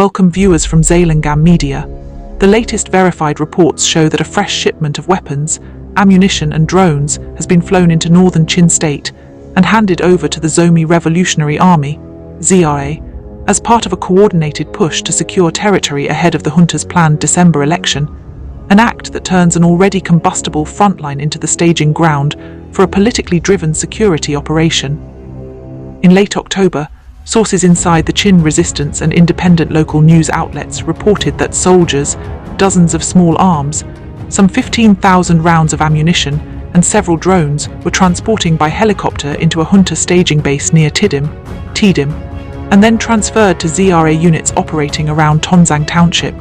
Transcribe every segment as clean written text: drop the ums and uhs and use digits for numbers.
welcome viewers from ZalengamMedia. The latest verified reports show that a fresh shipment of weapons, ammunition and drones has been flown into northern Chin State and handed over to the Zomi Revolutionary Army, ZRA, as part of a coordinated push to secure territory ahead of the junta's planned December election, an act that turns an already combustible frontline into the staging ground for a politically driven security operation. In late October, sources inside the Chin resistance and independent local news outlets reported that soldiers, dozens of small arms, some 15,000 rounds of ammunition and several drones were transporting by helicopter into a junta staging base near Tedim, and then transferred to ZRA units operating around Tonzang township.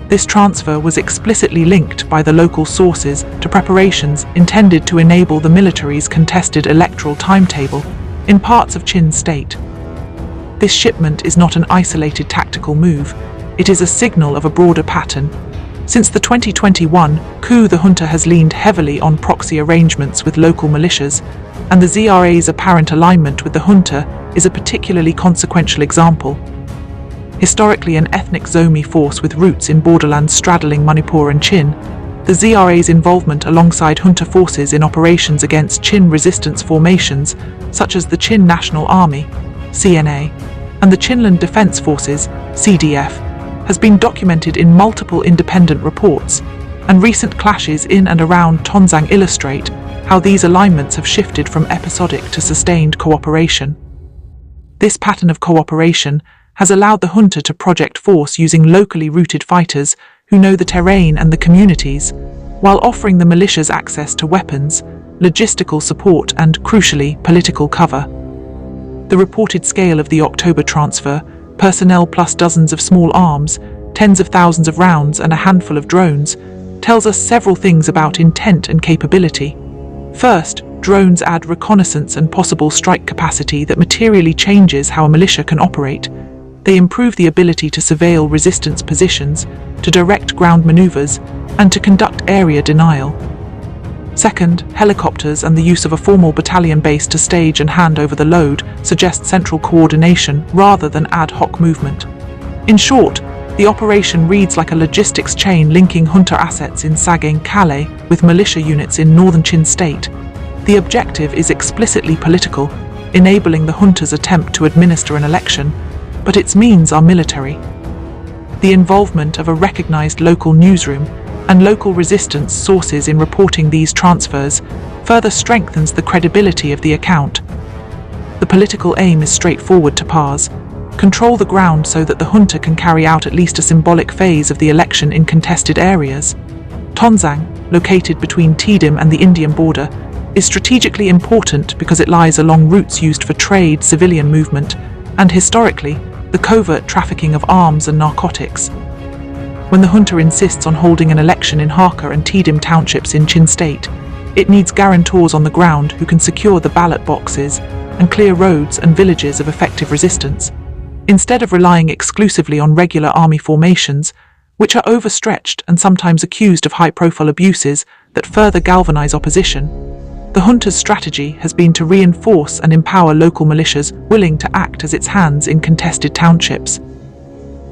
This transfer was explicitly linked by the local sources to preparations intended to enable the military's contested electoral timetable in parts of Chin State. This shipment is not an isolated tactical move, it is a signal of a broader pattern. Since the 2021 coup, the junta has leaned heavily on proxy arrangements with local militias, and the ZRA's apparent alignment with the junta is a particularly consequential example. Historically an ethnic Zomi force with roots in borderlands straddling Manipur and Chin, the ZRA's involvement alongside junta forces in operations against Chin resistance formations such as the Chin National Army, CNA, and the Chinland Defence Forces, CDF, has been documented in multiple independent reports, and recent clashes in and around Tonzang illustrate how these alignments have shifted from episodic to sustained cooperation. This pattern of cooperation has allowed the junta to project force using locally rooted fighters who know the terrain and the communities, while offering the militias access to weapons, logistical support and, crucially, political cover. The reported scale of the October transfer, personnel plus dozens of small arms, tens of thousands of rounds and a handful of drones, tells us several things about intent and capability. First, drones add reconnaissance and possible strike capacity that materially changes how a militia can operate. They improve the ability to surveil resistance positions, to direct ground maneuvers, and to conduct area denial. Second, helicopters and the use of a formal battalion base to stage and hand over the load suggest central coordination rather than ad hoc movement. In short, the operation reads like a logistics chain linking junta assets in Sagaing, Calais with militia units in northern Chin State. The objective is explicitly political, enabling the junta's attempt to administer an election, but its means are military. The involvement of a recognized local newsroom and local resistance sources in reporting these transfers further strengthens the credibility of the account. The political aim is straightforward to parse: control the ground so that the junta can carry out at least a symbolic phase of the election in contested areas. Tonzang, located between Tedim and the Indian border, is strategically important because it lies along routes used for trade, civilian movement, and historically, the covert trafficking of arms and narcotics. When the junta insists on holding an election in Hakka and Tedim townships in Chin State, it needs guarantors on the ground who can secure the ballot boxes and clear roads and villages of effective resistance, instead of relying exclusively on regular army formations, which are overstretched and sometimes accused of high-profile abuses that further galvanize opposition. The junta's strategy has been to reinforce and empower local militias willing to act as its hands in contested townships.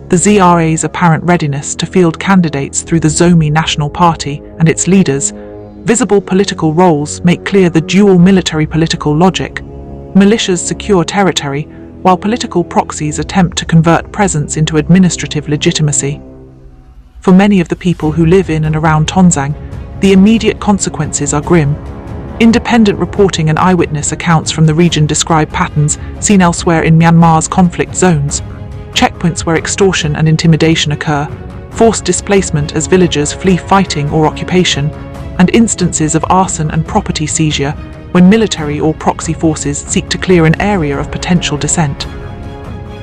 The ZRA's apparent readiness to field candidates through the Zomi National Party and its leaders' visible political roles make clear the dual military-political logic. Militias secure territory, while political proxies attempt to convert presence into administrative legitimacy. For many of the people who live in and around Tonzang, the immediate consequences are grim. Independent reporting and eyewitness accounts from the region describe patterns seen elsewhere in Myanmar's conflict zones: checkpoints where extortion and intimidation occur, forced displacement as villagers flee fighting or occupation, and instances of arson and property seizure when military or proxy forces seek to clear an area of potential dissent.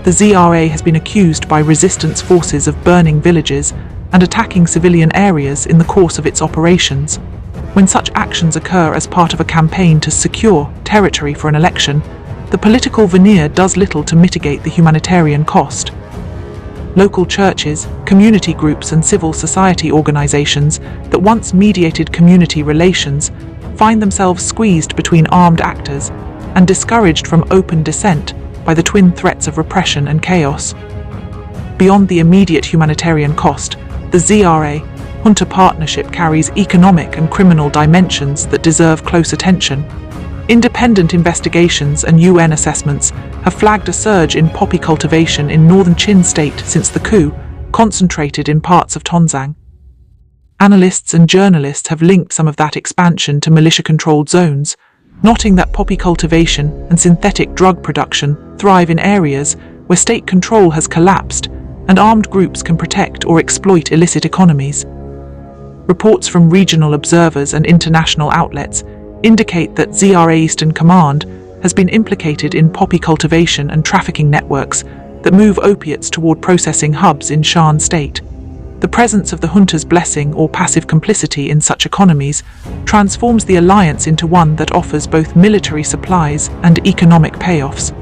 The ZRA has been accused by resistance forces of burning villages and attacking civilian areas in the course of its operations. When such actions occur as part of a campaign to secure territory for an election, the political veneer does little to mitigate the humanitarian cost. Local churches, community groups and civil society organizations that once mediated community relations find themselves squeezed between armed actors and discouraged from open dissent by the twin threats of repression and chaos. beyond the immediate humanitarian cost, the ZRA-Junta partnership carries economic and criminal dimensions that deserve close attention. Independent investigations and UN assessments have flagged a surge in poppy cultivation in northern Chin state since the coup, concentrated in parts of Tonzang. Analysts and journalists have linked some of that expansion to militia-controlled zones, noting that poppy cultivation and synthetic drug production thrive in areas where state control has collapsed and armed groups can protect or exploit illicit economies. Reports from regional observers and international outlets indicate that ZRA Eastern Command has been implicated in poppy cultivation and trafficking networks that move opiates toward processing hubs in Shan state. The presence of the junta's blessing or passive complicity in such economies transforms the alliance into one that offers both military supplies and economic payoffs.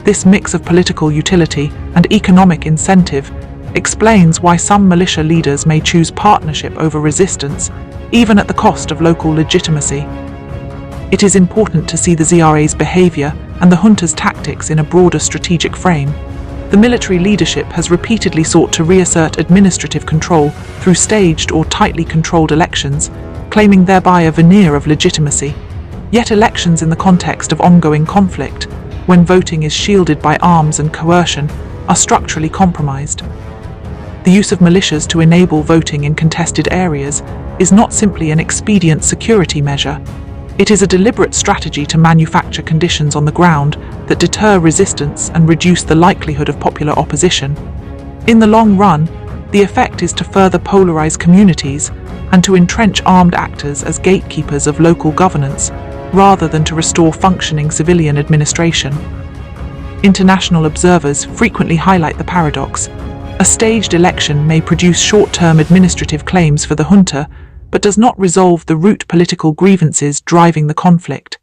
This mix of political utility and economic incentive explains why some militia leaders may choose partnership over resistance, even at the cost of local legitimacy. It is important to see the ZRA's behavior and the junta's tactics in a broader strategic frame. The military leadership has repeatedly sought to reassert administrative control through staged or tightly controlled elections, claiming thereby a veneer of legitimacy. Yet elections in the context of ongoing conflict, when voting is shielded by arms and coercion, are structurally compromised. The use of militias to enable voting in contested areas is not simply an expedient security measure. It is a deliberate strategy to manufacture conditions on the ground that deter resistance and reduce the likelihood of popular opposition. In the long run, the effect is to further polarize communities and to entrench armed actors as gatekeepers of local governance, rather than to restore functioning civilian administration. International observers frequently highlight the paradox. A staged election may produce short-term administrative claims for the junta, but does not resolve the root political grievances driving the conflict.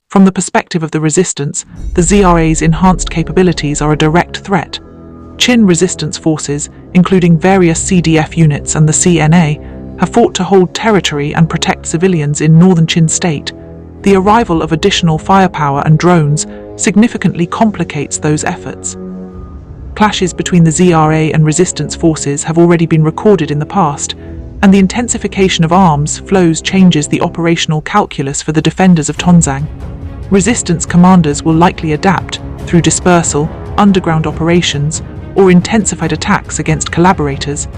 From the perspective of the resistance, the ZRA's enhanced capabilities are a direct threat. Chin resistance forces, including various CDF units and the CNA, have fought to hold territory and protect civilians in northern Chin state. The arrival of additional firepower and drones significantly complicates those efforts. Clashes between the ZRA and resistance forces have already been recorded in the past, and the intensification of arms flows changes the operational calculus for the defenders of Tonzang. Resistance commanders will likely adapt through dispersal, underground operations, or intensified attacks against collaborators,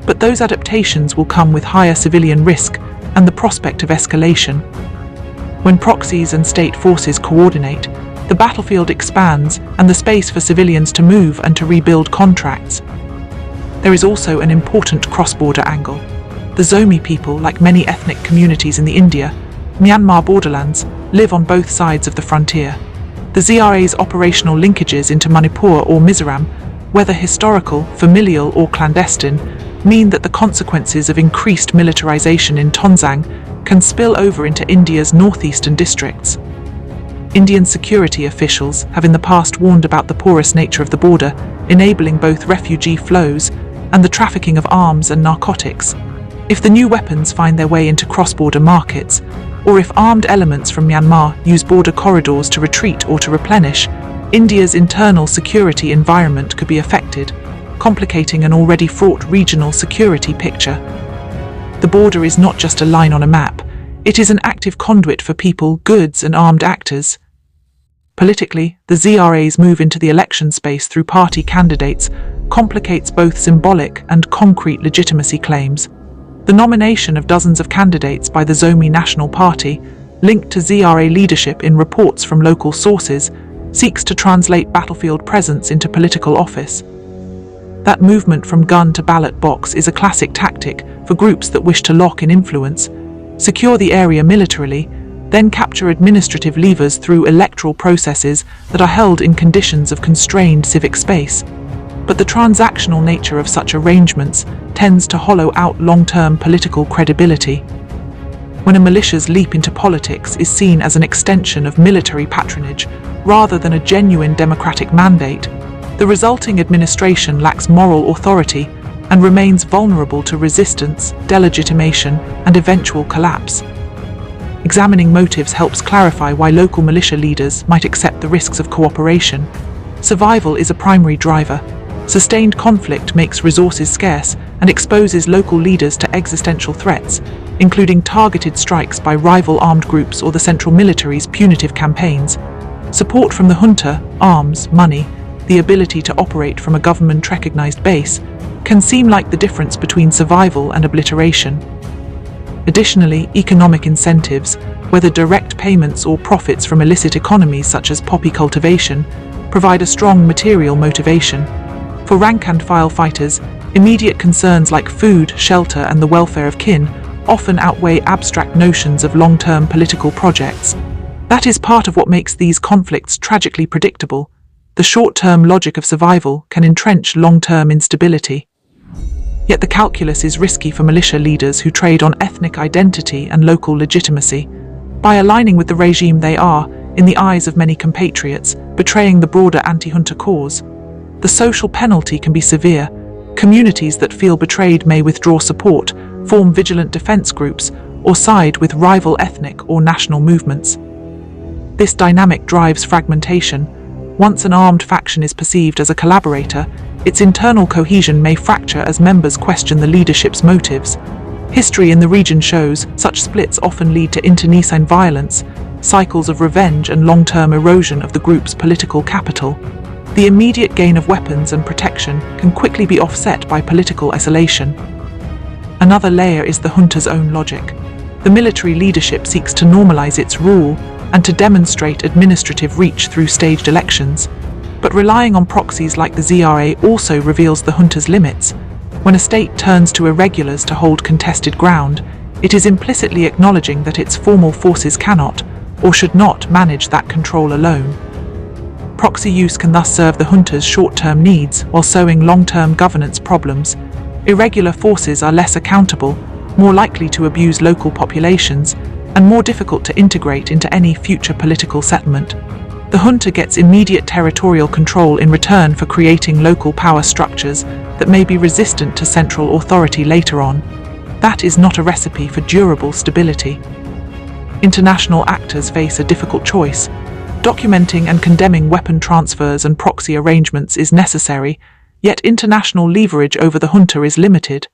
but those adaptations will come with higher civilian risk and the prospect of escalation. When proxies and state forces coordinate, the battlefield expands and the space for civilians to move and to rebuild contracts. There is also an important cross-border angle. The Zomi people, like many ethnic communities in the Indo-Myanmar borderlands, live on both sides of the frontier. The ZRA's operational linkages into Manipur or Mizoram, whether historical, familial or clandestine, mean that the consequences of increased militarization in Tonzang can spill over into India's northeastern districts. Indian security officials have in the past warned about the porous nature of the border, enabling both refugee flows and the trafficking of arms and narcotics. If the new weapons find their way into cross-border markets, or if armed elements from Myanmar use border corridors to retreat or to replenish, India's internal security environment could be affected, complicating an already fraught regional security picture. The border is not just a line on a map, it is an active conduit for people, goods and armed actors. Politically, the ZRA's move into the election space through party candidates complicates both symbolic and concrete legitimacy claims. The nomination of dozens of candidates by the Zomi National Party, linked to ZRA leadership in reports from local sources, seeks to translate battlefield presence into political office. That movement from gun to ballot box is a classic tactic for groups that wish to lock in influence, secure the area militarily, then capture administrative levers through electoral processes that are held in conditions of constrained civic space. But the transactional nature of such arrangements tends to hollow out long-term political credibility. When a militia's leap into politics is seen as an extension of military patronage rather than a genuine democratic mandate, the resulting administration lacks moral authority and remains vulnerable to resistance, delegitimation, and eventual collapse. Examining motives helps clarify why local militia leaders might accept the risks of cooperation. Survival is a primary driver. Sustained conflict makes resources scarce and exposes local leaders to existential threats, including targeted strikes by rival armed groups or the central military's punitive campaigns. Support from the junta, arms, money, the ability to operate from a government-recognized base, can seem like the difference between survival and obliteration. Additionally, economic incentives, whether direct payments or profits from illicit economies such as poppy cultivation, provide a strong material motivation. For rank-and-file fighters, immediate concerns like food, shelter, and the welfare of kin often outweigh abstract notions of long-term political projects. That is part of what makes these conflicts tragically predictable. The short-term logic of survival can entrench long-term instability. Yet the calculus is risky for militia leaders who trade on ethnic identity and local legitimacy. By aligning with the regime, they are, in the eyes of many compatriots, betraying the broader anti-junta cause. The social penalty can be severe. Communities that feel betrayed may withdraw support, form vigilant defense groups, or side with rival ethnic or national movements. This dynamic drives fragmentation. Once an armed faction is perceived as a collaborator, its internal cohesion may fracture as members question the leadership's motives. History in the region shows such splits often lead to internecine violence, cycles of revenge, and long-term erosion of the group's political capital. The immediate gain of weapons and protection can quickly be offset by political escalation. Another layer is the junta's own logic. The military leadership seeks to normalize its rule and to demonstrate administrative reach through staged elections. But relying on proxies like the ZRA also reveals the junta's limits. When a state turns to irregulars to hold contested ground, it is implicitly acknowledging that its formal forces cannot, or should not, manage that control alone. Proxy use can thus serve the junta's short-term needs while sowing long-term governance problems. Irregular forces are less accountable, more likely to abuse local populations, and more difficult to integrate into any future political settlement. The junta gets immediate territorial control in return for creating local power structures that may be resistant to central authority later on. That is not a recipe for durable stability. International actors face a difficult choice. Documenting and condemning weapon transfers and proxy arrangements is necessary, yet international leverage over the junta is limited.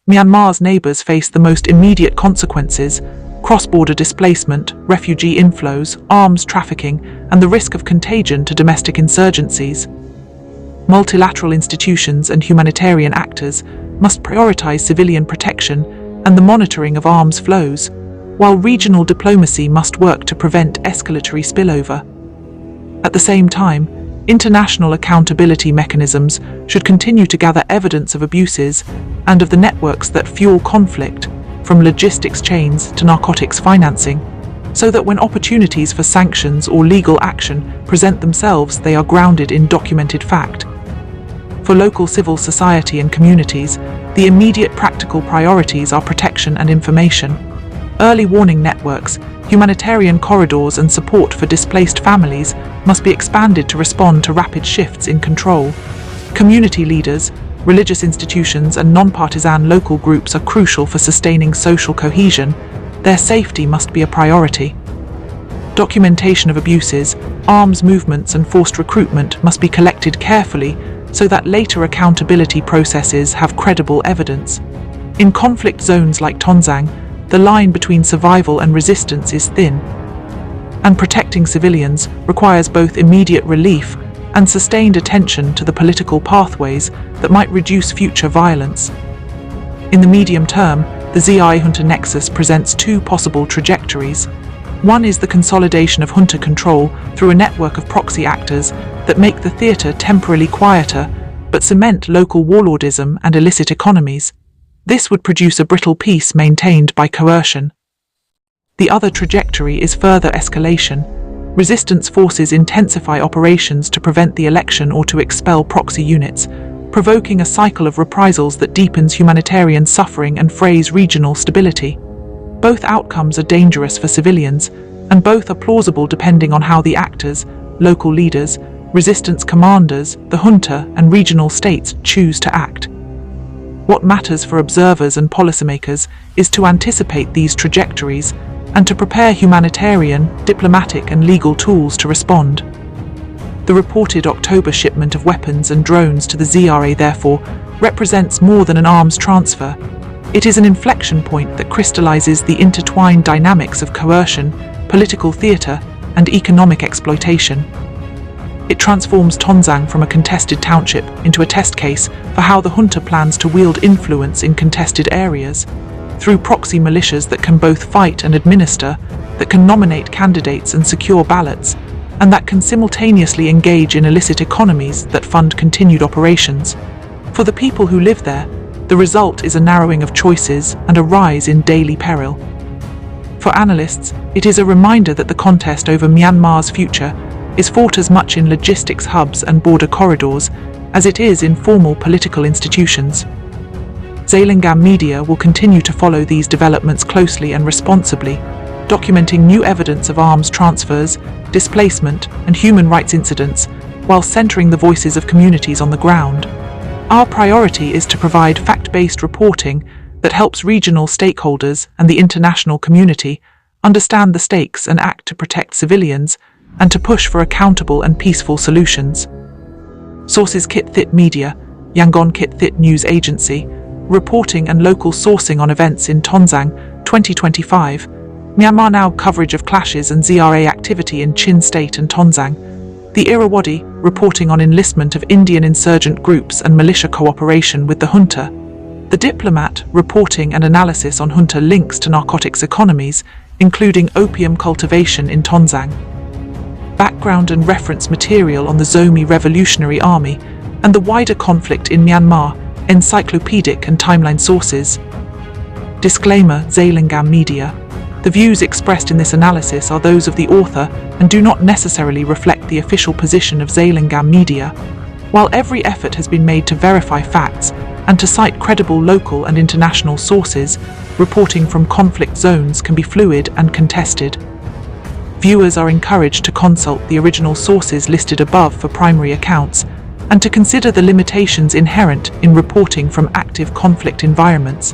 Myanmar's neighbors face the most immediate consequences: cross-border displacement, refugee inflows, arms trafficking, and the risk of contagion to domestic insurgencies. Multilateral institutions and humanitarian actors must prioritize civilian protection and the monitoring of arms flows, while regional diplomacy must work to prevent escalatory spillover. At the same time, international accountability mechanisms should continue to gather evidence of abuses and of the networks that fuel conflict, from logistics chains to narcotics financing, so that when opportunities for sanctions or legal action present themselves, they are grounded in documented fact. For local civil society and communities, the immediate practical priorities are protection and information. Early warning networks, humanitarian corridors, and support for displaced families must be expanded to respond to rapid shifts in control. Community leaders, religious institutions, and non-partisan local groups are crucial for sustaining social cohesion. Their safety must be a priority. Documentation of abuses, arms movements, and forced recruitment must be collected carefully so that later accountability processes have credible evidence. In conflict zones like Tonzang, the line between survival and resistance is thin, and protecting civilians requires both immediate relief and sustained attention to the political pathways that might reduce future violence. In the medium term, the ZI-junta nexus presents two possible trajectories. One is the consolidation of junta control through a network of proxy actors that make the theatre temporarily quieter but cement local warlordism and illicit economies. This would produce a brittle peace maintained by coercion. The other trajectory is further escalation. Resistance forces intensify operations to prevent the election or to expel proxy units, provoking a cycle of reprisals that deepens humanitarian suffering and frays regional stability. Both outcomes are dangerous for civilians, and both are plausible depending on how the actors, local leaders, resistance commanders, the junta, and regional states choose to act. What matters for observers and policymakers is to anticipate these trajectories and to prepare humanitarian, diplomatic, and legal tools to respond. The reported October shipment of weapons and drones to the ZRA, therefore, represents more than an arms transfer. It is an inflection point that crystallizes the intertwined dynamics of coercion, political theater, and economic exploitation. It transforms Tonzang from a contested township into a test case for how the junta plans to wield influence in contested areas, through proxy militias that can both fight and administer, that can nominate candidates and secure ballots, and that can simultaneously engage in illicit economies that fund continued operations. For the people who live there, the result is a narrowing of choices and a rise in daily peril. For analysts, it is a reminder that the contest over Myanmar's future is fought as much in logistics hubs and border corridors as it is in formal political institutions. ZalengamMedia will continue to follow these developments closely and responsibly, documenting new evidence of arms transfers, displacement, and human rights incidents, while centering the voices of communities on the ground. Our priority is to provide fact-based reporting that helps regional stakeholders and the international community understand the stakes and act to protect civilians and to push for accountable and peaceful solutions. Sources: Khit Thit Media, Yangon Khit Thit News Agency, reporting and local sourcing on events in Tonzang, 2025, Myanmar Now coverage of clashes and ZRA activity in Chin State and Tonzang, the Irrawaddy, reporting on enlistment of Indian insurgent groups and militia cooperation with the junta, The Diplomat, reporting and analysis on junta links to narcotics economies, including opium cultivation in Tonzang, background and reference material on the Zomi Revolutionary Army and the wider conflict in Myanmar, encyclopedic and timeline sources. Disclaimer: ZalengamMedia. The views expressed in this analysis are those of the author and do not necessarily reflect the official position of ZalengamMedia. While every effort has been made to verify facts and to cite credible local and international sources, reporting from conflict zones can be fluid and contested. Viewers are encouraged to consult the original sources listed above for primary accounts and to consider the limitations inherent in reporting from active conflict environments.